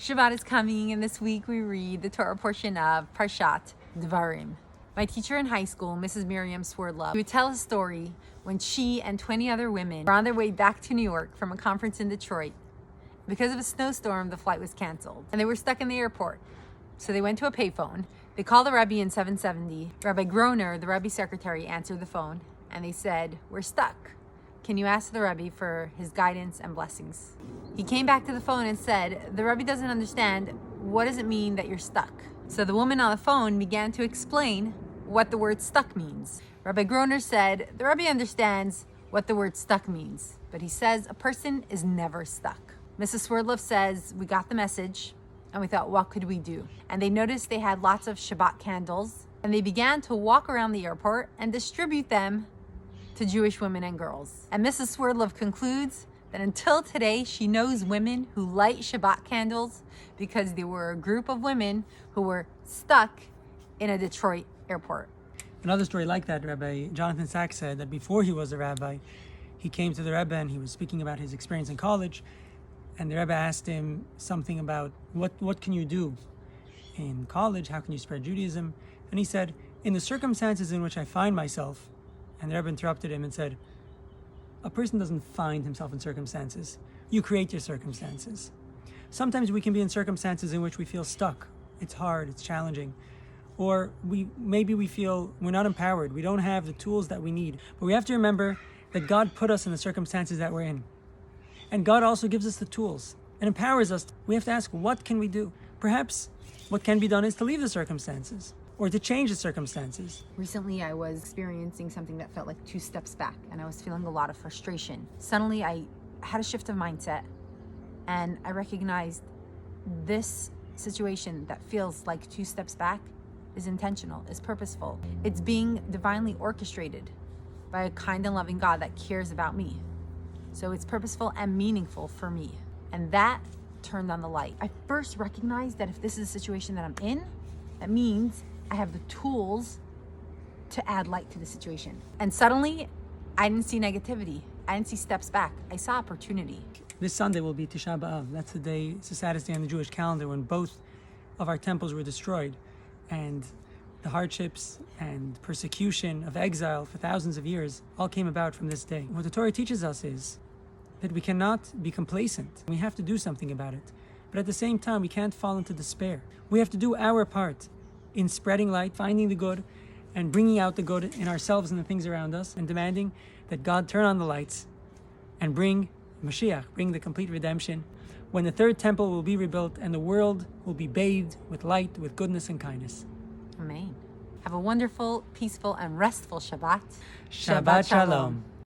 Shabbat is coming, and this week we read the Torah portion of Parshat Devarim. My teacher in high school, Mrs. Miriam Swerdlove, would tell a story when she and 20 other women were on their way back to New York from a conference in Detroit. Because of a snowstorm, the flight was canceled, and they were stuck in the airport. So they went to a payphone. They called the Rebbe in 770. Rabbi Groner, the Rebbe secretary, answered the phone, and they said, "We're stuck. Can you ask the Rebbe for his guidance and blessings?" He came back to the phone and said, "The Rebbe doesn't understand. What does it mean that you're stuck?" So the woman on the phone began to explain what the word stuck means. Rabbi Groner said, "The Rebbe understands what the word stuck means, but he says a person is never stuck." Mrs. Swerdlove says, "We got the message, and we thought, what could we do?" And they noticed they had lots of Shabbat candles, and they began to walk around the airport and distribute them to Jewish women and girls. And Mrs. Swerdlove concludes that until today, she knows women who light Shabbat candles because they were a group of women who were stuck in a Detroit airport. Another story like that, Rabbi Jonathan Sachs said that before he was a rabbi, he came to the Rebbe and he was speaking about his experience in college, and the Rebbe asked him something about what can you do in college, how can you spread Judaism? And he said, "In the circumstances in which I find myself," and the Rebbe interrupted him and said, "A person doesn't find himself in circumstances. You create your circumstances." Sometimes we can be in circumstances in which we feel stuck. It's hard, it's challenging. Or maybe we feel we're not empowered. We don't have the tools that we need. But we have to remember that God put us in the circumstances that we're in. And God also gives us the tools and empowers us. We have to ask, what can we do? Perhaps what can be done is to leave the circumstances or to change the circumstances. Recently, I was experiencing something that felt like 2 steps back, and I was feeling a lot of frustration. Suddenly, I had a shift of mindset, and I recognized this situation that feels like 2 steps back is intentional, is purposeful. It's being divinely orchestrated by a kind and loving God that cares about me. So it's purposeful and meaningful for me. And that turned on the light. I first recognized that if this is a situation that I'm in, that means I have the tools to add light to the situation. And suddenly, I didn't see negativity. I didn't see steps back. I saw opportunity. This Sunday will be Tisha B'Av. That's the day, it's the saddest day on the Jewish calendar when both of our temples were destroyed. And the hardships and persecution of exile for thousands of years all came about from this day. What the Torah teaches us is that we cannot be complacent. We have to do something about it. But at the same time, we can't fall into despair. We have to do our part in spreading light, finding the good, and bringing out the good in ourselves and the things around us, and demanding that God turn on the lights and bring Mashiach, bring the complete redemption, when the third temple will be rebuilt and the world will be bathed with light, with goodness and kindness. Amen. Have a wonderful, peaceful, and restful Shabbat. Shabbat Shalom.